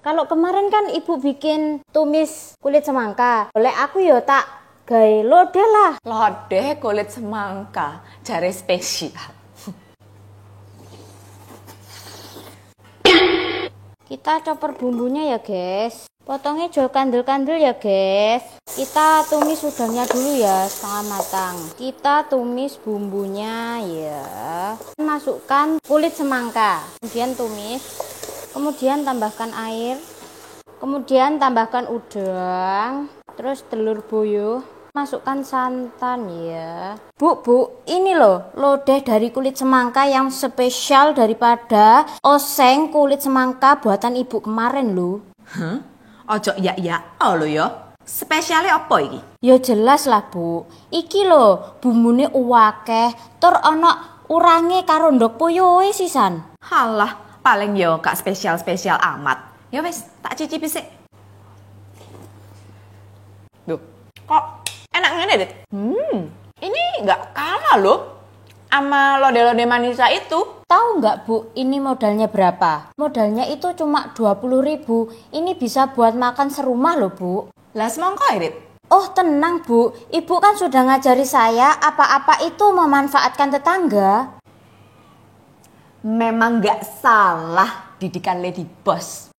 Kalau kemarin kan ibu bikin tumis kulit semangka. Oleh aku ya tak gawe lodeh lah. Lodeh kulit semangka, jare spesial. Kita chopper bumbunya ya guys. Potongnya jol kandel-kandel ya guys. Kita tumis udangnya dulu ya setengah matang. Kita tumis bumbunya ya. Masukkan kulit semangka. Kemudian tumis. Kemudian tambahkan air. Kemudian tambahkan udang. Terus telur buyuh. Masukkan santan ya. Bu, ini loh lodeh dari kulit semangka yang spesial daripada oseng kulit semangka buatan ibu kemarin loh. Ojo ya lo ya. Spesialnya apa iki? Ya jelas lah bu. Iki loh bumbune uwakeh. Tur ana urange karo ndok puyuhe sisan. Halah, paling yo gak spesial-spesial amat. Ya wis, tak cicipi sik. Duh, kok enak ngene, Dit? Ini nggak kalah loh sama lodeh-lodeh Manisa itu. Tahu nggak bu, ini modalnya berapa? Modalnya itu cuma 20.000. Ini bisa buat makan serumah loh bu. Lah semongko ya, Dit? Oh tenang bu, ibu kan sudah ngajari saya apa-apa itu memanfaatkan tetangga. Memang nggak salah didikan Lady Boss.